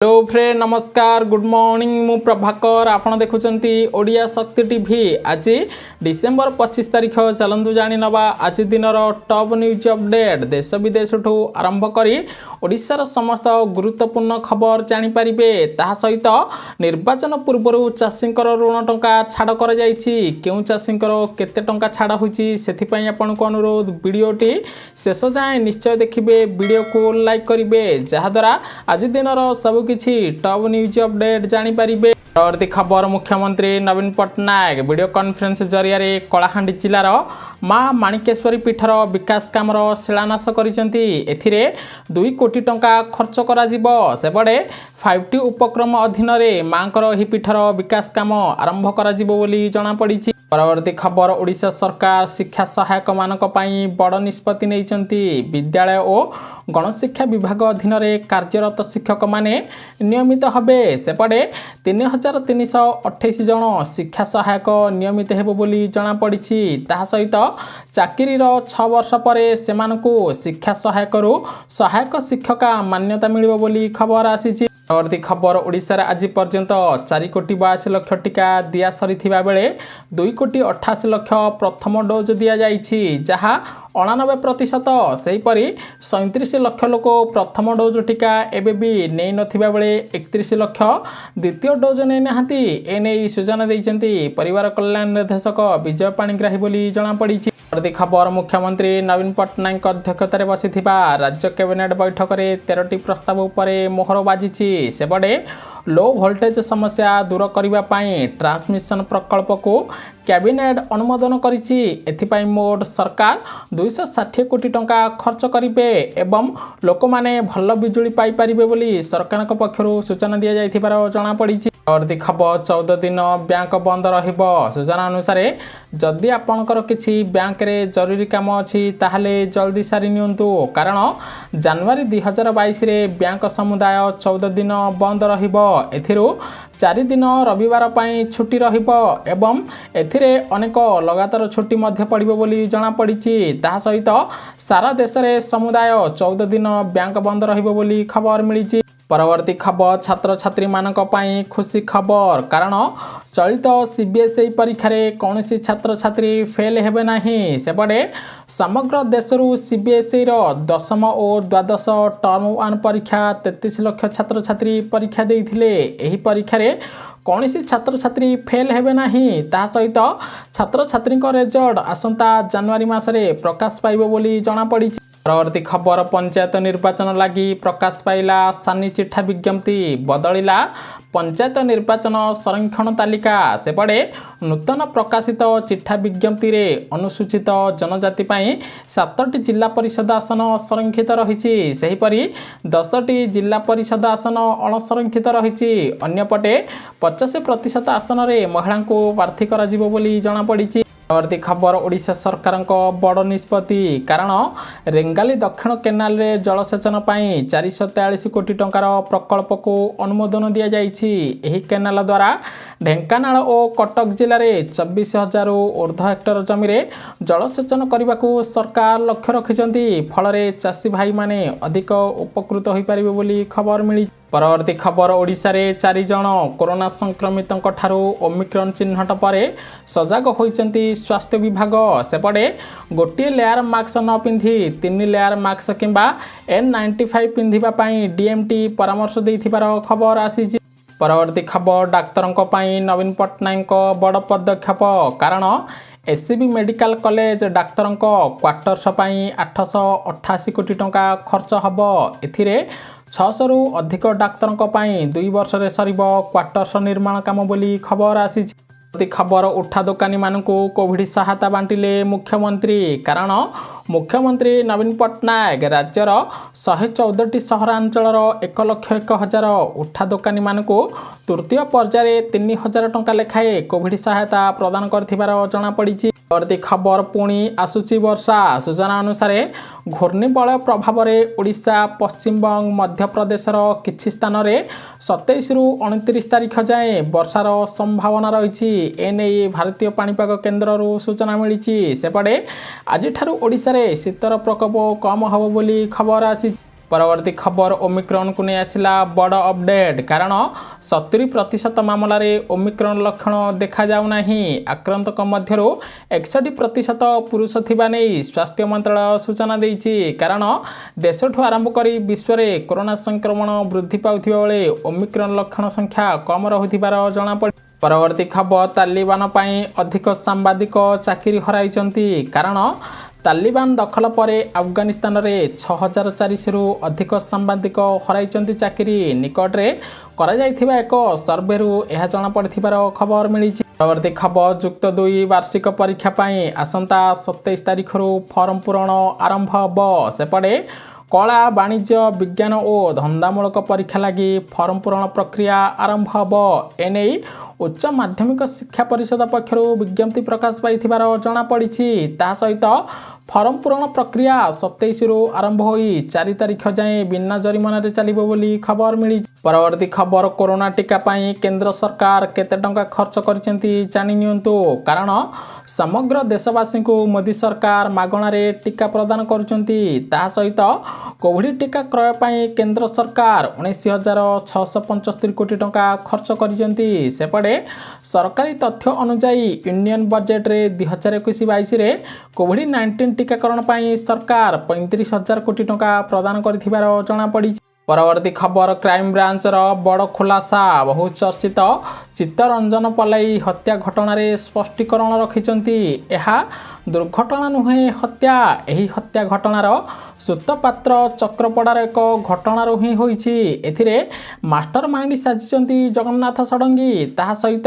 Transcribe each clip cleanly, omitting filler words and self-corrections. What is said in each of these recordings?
Hello friend नमस्कार good morning मु प्रभाकर आपण देखुचंती ओडिया शक्ति टीवी आज डिसेंबर 25 तारिख चलंतु जानी नवा आज दिनर टॉप न्यूज अपडेट देश विदेश ठू आरंभ करी ओडिशार समस्त गुरुत्वपूर्ण खबर जानी परिबे ताहा सहित निर्वाचन पूर्व चाषींकर ऋण टंका छाड़ कर जाइछि केउ चाषींकर केते टंका छाड़ होइछि सेथि पई आपनको अनुरोध वीडियोटी शेष जाए निश्चय देखिबे वीडियो को लाइक करिवे जहा द्वारा आज दिनर सब किछि टॉप न्यूज अपडेट जानी परिबे। परवर्ती खबर मुख्यमंत्री नवीन पट्टनायक वीडियो कॉन्फ्रेंस जरिया रे कलाहांडी जिलार माँ माणिकेश्वरी पीठर विकास कामर शिलान्यास करिसेंती एथिरे 2 कोटी टंका खर्च करा जिवो सेबडे 5T उपक्रम अधीन रे मांकर ही पीठर विकास काम आरंभ करा जिवो बोली जणा पड़िछि। परवर्ती खबर ओडिशा सरकार शिक्षा सहायक मानक पई बड़ निष्पत्ति नैचंती विद्यालय और गणशिक्षा विभाग अधीन रे कार्यरत शिक्षक माने नियमित हबे सेपटे 3328 जन शिक्षा सहायक नियमित हेबो बोली जणा पड़िछि ताहा सहित चाकरीर 6 वर्ष परे सेमानकु शिक्षा सहायकरू सहायक शिक्षका मान्यता मिलिबो बोली खबर आसीछि। परवर्ती खबर ओडिशा रे आज पर्यंत 4 कोटी 82 लाख टीका दिया सरीथिबा बेले 2 कोटी 88 लाख प्रथम डोज दिया जाइछि जहा 89% सेही परी 37 लाख लोक प्रथम डोज टीका एबे भी नै नथिबा बेले 31 लाख द्वितीय डोज नै नाहंती एने सूचना दैचंती परिवार कल्याण निर्देशक विजय पाणिग्राही बोली जणा पड़िछि। परवर्ती खबर मुख्यमंत्री नवीन पट्टनायक अध्यक्षतार बसिथिबा राज्य कैबिनेट बैठक में 13टी प्रस्ताव उपरे मोहर बाजिछि सेबडे लो वोल्टेज समस्या दूर करने पाई ट्रांसमिशन प्रकल्प को कैबिनेट अनुमोदन करिछि एथिपाई मोट सरकार 260 कोटी टंका खर्च करिवे एवं लोक माने भल बिजुली पाई परिबे बोली सरकार पक्षरु सूचना दिया जाइथिबार जणा पड़िछि। परवर्ती खबर 14 दिन बैंक बंद रहिबो सूचना अनुसार जदि आपनकर किछि बैंक रे जरूरी काम अछि ताहले जल्दी सारी नियंतु कारण जनवरी 2022 रे बैंक समुदाय 14 दिन बंद रहिबो एथिरु 4 दिन रविवार पाई छुट्टी रहिबो एवं एथिरे अनेक लगातार छुट्टी मध्य पड़िबो बोली जणा पड़िछि ताहा सहित सारा देश रे समुदाय 14 दिन बैंक बंद रहिबो बोली खबर मिलिछि। परवर्ती खबर छात्र छात्री मानक पाई खुशी खबर कारण चलित सीबीएसई परीक्षा रे कौनसी छात्र छात्री फेल हेबे नाही सेबडे समग्र देशरू सीबीएसई रो 10th और 12th टर्म 1 परीक्षा 33 लाख छात्र छात्री परीक्षा देइथिले एही परीक्षा रे कौनसी छात्र छात्री फेल हेबे नाही ता सहित छात्र छात्री को रिजल्ट आसंता जनवरी मासरे प्रकाश पाइबो बोली जणा पड़िछि। परवर्ती खबर पंचायत निर्वाचन लगी प्रकाश पाइला सानी चिठा विज्ञप्ति बदलिला पंचायत निर्वाचन संरक्षण तालिका सेपटे नूतन प्रकाशित चिठा विज्ञप्ति रे अनुसूचित जनजाति पाई 7टी जिला परिषद आसन संरक्षित रहिछि सेहीपरि 10टी जिला परिषद आसन अणसंरक्षित रहिछि अन्यपटे 50% आसन रे महिला को प्रार्थी करा जिवो बोली जणा पड़िछि। परवर्ती खबर ओडिशा सरकार बड़ निष्पत्ति कारण रेंगाली दक्षिण केनाल रे जलसेचन पाई 443 कोटी टंकार प्रकल्प को अनुमोदन दिया जाइछि एही केनाल द्वारा ढेंकानाल और कटक जिले में 24,000 ऊर्ध्व हेक्टर जमी रे जलसेचन करने को सरकार लक्ष्य रखिछंती फल चाषी भाई माने अधिक उपकृत होई परिबे बोली खबर मिली। परवर्ती खबर ओडिशा रे 4 जन कोरोना संक्रमितों ठारू ओमिक्रॉन चिन्हट परे सजग होइचंती स्वास्थ्य विभाग सेपटे गोटे लेयर मास्क न पिंधि 3 लेयर मास्क किंबा N95 पिंधिबा पाई डीएमटी परामर्श देइथिबार खबर आसीछि। परवर्ती खबर डाक्तरंको पाई नवीन पट्टनायक बड़ पदक्षेप कारण एससीबी मेडिकल कॉलेज डाक्तरंको क्वार्टर्स पाई 888 कोटी टंका खर्च हबो एथिरे 600 रु अधिक डाक्तरंको पाई 2 वर्ष रे सरिबो क्वार्टर्स निर्माण काम बोली खबर आसीछि। खबर उठा दोकानी मानकु कोविड सहायता बांटिले मुख्यमंत्री कारण मुख्यमंत्री नवीन पट्टनायक राज्यर 114टी सहरांचल 1,01,000 उठा दोकानी मानकु तृतीय पर्याय 3,000 टंका लेखाए कोविड सहायता प्रदान करथिबार जणा पड़िछि। परवर्ती खबर पुणी आसुची वर्षा सूचना अनुसार घूर्णिबलय प्रभाव में ओडिशा पश्चिमबंग मध्य प्रदेशर किछि स्थान रे 27 रु 29 तारिख जाए वर्षार संभावना रही एने भारतीय पाणीपाग केन्द्र सूचना मिली सेपटे आज ओडिशा रे शीतर प्रकोप कम हब बोली खबर आसी। परवर्ती खबर ओमिक्रॉन को नहीं आसला बड़ अपडेट कारण 70% मामलार ओमिक्रॉन लक्षण देखा जाऊना आक्रांतक मध्य 61% पुरुष थिबा नहीं स्वास्थ्य मंत्रालय सूचना देइछि कारण देशठू आरंभ करी विश्व में कोरोना संक्रमण वृद्धि पाउथिबा बेले ओमिक्रॉन लक्षण संख्या कम रहुथिबार जଣା पड़ी। परवर्ती खबर तालिबान पाई अधिक सांबादिक चाकरी हराइचंती कारण तालिबान दखल पर अफगानिस्तान में 6400 रु अधिक सांबादिक हराइचंती चाकरी निकटरे करा जाइथिबा एक सर्वे रु यह जଣା पड़िथिबार खबर मिली। परवर्ती खबर युक्त 2 वार्षिक परीक्षा पाई आसंता 27 तारिख रु फॉर्म पूरण आरंभ हब सेपटे कला वाणिज्य विज्ञान और धंदामूलक परीक्षा लगी फॉर्म पूरण प्रक्रिया आरंभ हब एने उच्च माध्यमिक शिक्षा परिषद पक्षर विज्ञप्ति प्रकाश पाई जଣା पड़ी। ता सहित फॉर्म पूरण प्रक्रिया 27 रु आरंभ हो 4 तारिख जाए बिना जरिमाना चलिबो बोली खबर मिली। परवर्ती खबर कोरोना टीका पाई केंद्र सरकार केते टंका खर्च करचंती जानि नियंतु कारण समग्र देशवासी को मोदी सरकार मागणारे टीका प्रदान करुचंती। ता सहित कोविड टीका क्रय पाई केंद्र सरकार 19,675 कोटी टंका खर्च करचंती। सेपटे सरकारी तथ्य अनुसार यूनियन बजेट रे 2021-22 रे कोविड-19 टीकाकरण पाई सरकार 35,000 कोटी टंका प्रदान करथिबार जଣା पड़ी। परवर्ती खबर क्राइम ब्रांच बड़ खुलासा बहु चर्चित चित्तरंजन पलाई हत्या घटना स्पष्टीकरण रखिंट यह दुर्घटना नुहे हत्या यही हत्या घटनार सूत्रपात्र चक्रपड़ार एक घटनारू ही होइछि। एथिरे मास्टर माइंड साजिचंती जगन्नाथ षडंगी ता सहित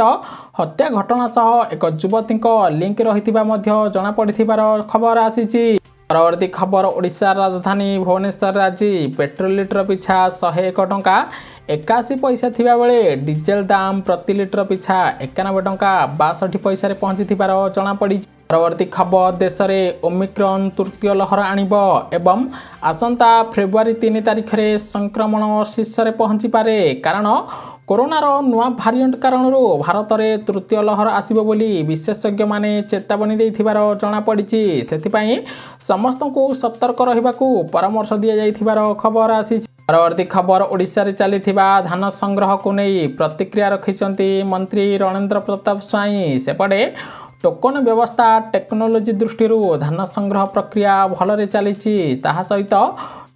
हत्या घटना सह एक युवती लिंक रहिथिबा मध्य जଣା पड़िथिबार खबर आसीछि। परवर्ती खबर ओडिशा राजधानी भुवनेश्वर आज पेट्रोल लिटर पिछा 101 टंका 81 पैसा थिबा बेले डीजेल दाम प्रति लिटर पिछा 91 टंका 62 पैसा रे पहुंचीथिबार जଣା पड़ी। परवर्ती खबर देश में ओमिक्रॉन तृतीय लहर आणिब एवं आसंता फेब्रुआरी 3 तारिख रे संक्रमण शीर्ष रे पहुंची पारे कारण कोरोनार नुआ भारिएंट कारण भारत में तृतीय लहर आसिबो बोली विशेषज्ञ माने चेतावनी देथिबार जଣା पड़ी। सेथिपाई समस्त को सतर्क रहिबाकू परामर्श दिया जाइथिबार खबर आसी। परवर्ती खबर ओडिशा रे चलीथिबा धान संग्रह को नहीं प्रतिक्रिया रखिचंती मंत्री रणेंद्र प्रताप स्वाई। सेपटे टोकन व्यवस्था टेक्नोलोजी दृष्टि धान संग्रह प्रक्रिया भलरे चली सहित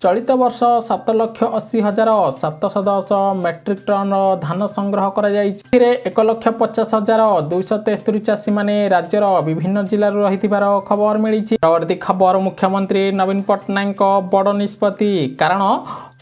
चलित वर्ष 7,80,710 मेट्रिक टन धान संग्रह कर 1,50,273 चाषी माने राज्यर विभिन्न जिलार रहिथिबार खबर मिली। परवर्ती खबर मुख्यमंत्री नवीन पट्टनायक बड़ निष्पत्ति कारण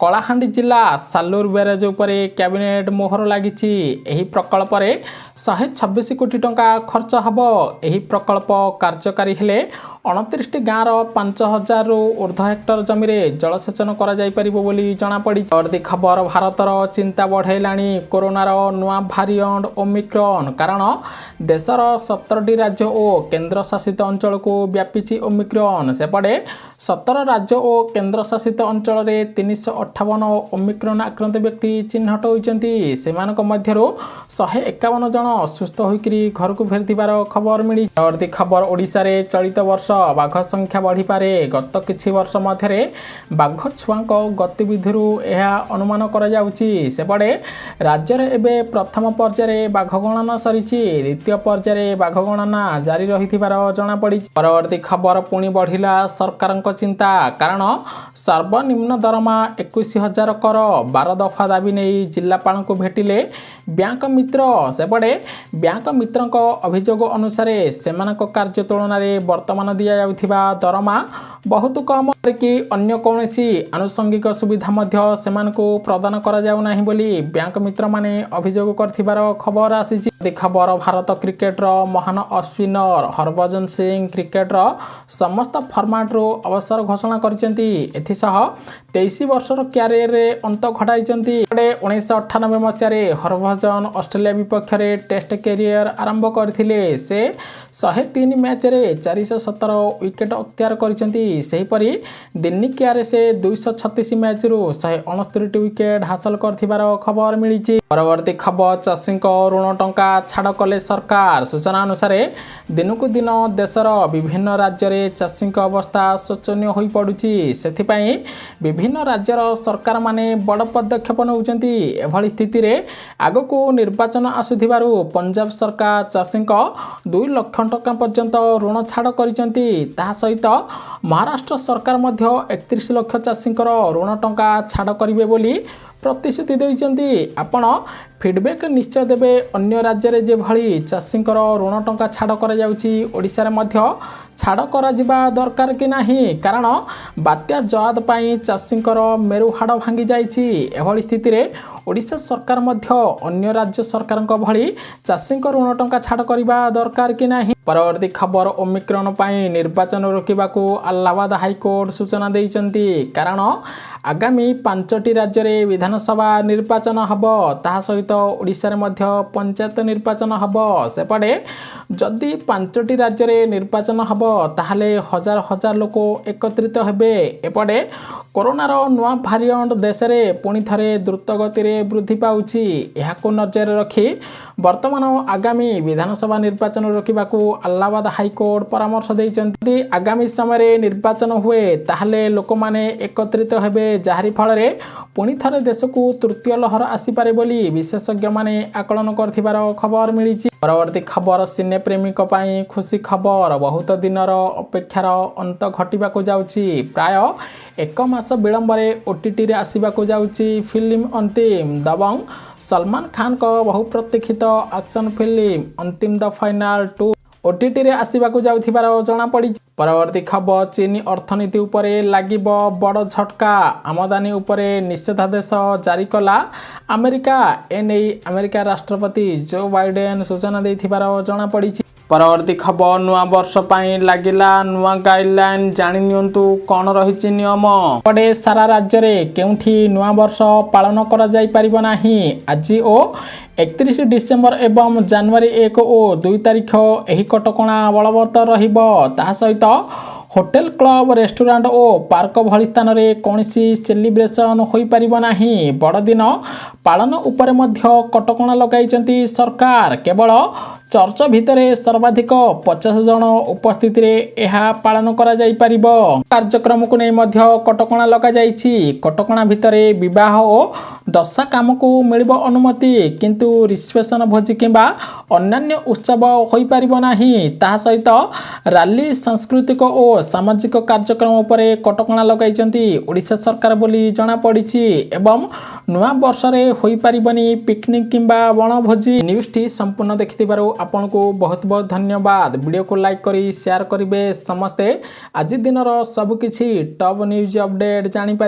कलाहांडी जिला सालूर ब्यारेज उपरे कैबिनेट मोहर लगी। एही प्रकल्प रे 126 कोटी टंका खर्च हब। एही प्रकल्प कार्यकारी हेले 29 गाँव 5,000 रु ऊर्ध्व हेक्टर जमी रे जलसेचन करा जाई परिबो बोली जଣା पड़ी। परवर्ती खबर भारतर चिंता बढ़ेलाणी कोरोनार नुआ भारिएंट ओमिक्रॉन कारण देशर 17टी राज्य और केंद्र शासित अंचल को व्यापीची ओमिक्रॉन। सेपटे 17 राज्य और केंद्र शासित अंचल रे 358 ओमिक्रॉन आक्रांत व्यक्ति चिन्हट होइचंती। सेमानक मध्यरु 151 जन सुस्थ होइकरी घर को फेरथिबार खबर मिली। परवर्ती खबर ओडिशा रे चलित वर्ष बाघ संख्या बढ़ी पारे। गत किछि वर्ष मध्यरे बाघ छुआंक गतिविधिरू यह अनुमान करा जाउची। सेपटे राज्य रे एबे प्रथम पर्यायर बाघ गणना सरीची द्वितीय पर्यायर बाघ गणना जारी रहिथिबार जଣା पड़ी। परवर्ती खबर पुणी बढ़िला सरकारक चिंता कारण सर्वनिम्न दरमा 21,000 कर 12 दफा दाबी नहीं जिलापाल को भेटिले बैंक मित्र। सेपटे बैंक मित्रक अभियोग अनुसार सेमानक कार्य तुलन में वर्तमान दि जाउथिबा दरमा बहुत कम कि अन्य कौनसी आनुषंगिक सुविधा मध्य सेमानकु प्रदान करा जाउ नाही बोली बैंक मित्र माने अभियोग करथिबार खबर आसीछि। खबर भारत क्रिकेटर महान स्पिनर हरभजन सिंह क्रिकेटर समस्त फॉर्मेट रो अवसर घोषणा करचंती। एथिसह 23 वर्षर क्यारियर रे अंत घटाइचंती। 1998 मसिया हरभजन ऑस्ट्रेलिया विपक्ष रे टेस्ट कैरियर आरंभ करथिले। से 103 मैच रे 417 विकेट अख्तियार करचंती। सेहीपरि दिनिकिया रे से 236 मैच रु 169 विकेट हासिल करथिबार खबर मिलिछि। परवर्ती खबर चाषी ऋण टंका छाड़ कले सरकार। सूचना अनुसार दिनकू दिन देशर विभिन्न राज्य में चाषी अवस्था शोचनीय हो पड़ुछि। सेथिपाई विभिन्न राज्यर सरकार माने बड़ पदक्षेप नौचंती। एभली स्थिति रे आगको निर्वाचन आसुथिबारु पंजाब सरकार चाषी 2 लाख टका पर्यंत ऋण छाड़ करिसेंती। ताहा सहित महाराष्ट्र सरकार मध्य 31 लाख चाषींकर ऋण टंका छाड़ करिवे बोली प्रतिश्रुति देइचंती। आपण फीडबैक निश्चय देबे अन्य राज्य रे जे भली चाषींकर ऋण टंका छाड़ करा जाउची ओडिसा रे मध्य छाड़ करा जिबा दरकार कि नाही, कारण बात्या जवाद पाई चाषींकर मेरु हाड़ भांगी जाइछि। एभली स्थिति रे ओडिसा सरकार मध्य अन्य राज्य सरकारक भली चाषींक ऋण टंका छाड़ करिबा दरकार कि नाही। परवर्ती खबर ओमिक्रॉन पाई निर्वाचन रोकिबाकू अलाहाबाद हाईकोर्ट सूचना देइचंती, कारण आगामी 5टी राज्य रे विधानसभा निर्वाचन हब। ताहा सहित ओडिसा रे मध्य पंचायत निर्वाचन हब। सेपटे जदि 5टी राज्य रे निर्वाचन हब ताहले हजार हजार लोक एकत्रित हेबे। एपटे कोरोनार नुआ भारिएंट देश रे पुणी थरे द्रुत गति रे वृद्धि पाउछि। एहाको नजर रखी वर्तमान आगामी विधानसभा निर्वाचन रोकिबाकू अलाहाबाद हाईकोर्ट परामर्श देइचंती। आगामी समय रे निर्वाचन हुए ताहले लोक माने एकत्रित हेबे, जाहारी फल रे पुणी थरे देश को तृतीय लहर आसी पारे बोली विशेषज्ञ माने आकलन करथिबार खबर मिलिछि। परवर्ती खबर सिने प्रेमी पाई खुशी खबर। बहुत दिनर अपेक्षार अंत घटिबाकू जाउछि। प्राय 1 मास विलंब रे ओटीटी रे आसीबाकू जाउछि फिल्म अंतिम। दबंग सलमान खान को बहु प्रतीक्षित एक्शन फिल्म अंतिम द फाइनल 2 ओटीटी रे आसीबाकू जाउथिबार जणा पड़ी। परवर्ती खबर चीनी अर्थनीति उपरे लागिब बड़ झटका। आमदानी उपरे निषेधादेश जारी कला अमेरिका। एने अमेरिका राष्ट्रपति जो बाइडेन सूचना देथिबार जणा पड़ी। परवर्ती खबर नुआ वर्ष पाई लागिला नुआ गाइडलाइन। जानि नियंतु कोन रहिछि नियम। पडे सारा राज्य रे केउठी नुआ वर्ष पालन करा जाई परिबो नाही। आज ओ 31 डिसेम्बर एवं जनवरी 1 और 2 तारिख एही कटकणा बलवत्तर रहिबो। ता सहित होटेल क्लब रेस्टोरेंट और पार्क भली स्थान रे कोनसी सेलिब्रेशन होई परिबो नाही। बड़ दिन पालन उपरे मध्य कटकणा लगाइचंती सरकार। केवल चर्च भितरे सर्वाधिक 50 जन उपस्थिति रे एहा पालन करा जाई परिबो। कार्यक्रम को नै मध्य कटकणा लगा जाइछि। कटकणा भितरे विवाह और दशा काम को मिलिबो अनुमति, किंतु रिसेप्शन भोजी किंबा अन्य उत्सव होई परिबो नाही। ताहा सहित रैली सांस्कृतिक और सामाजिक कार्यक्रम उपरे कटकणा लगाइचंती ओडिशा सरकार बोली जणा पड़िछि। एवं नुआ वर्ष रे होई परिबनी पिकनिक किंबा वनभोजी। न्यूज टी संपूर्ण देखिथिबारु आपन को बहुत बहुत धन्यवाद। वीडियो को लाइक करी शेयर करिवे समस्ते। आज दिनर सब किछि टॉप न्यूज अपडेट जानि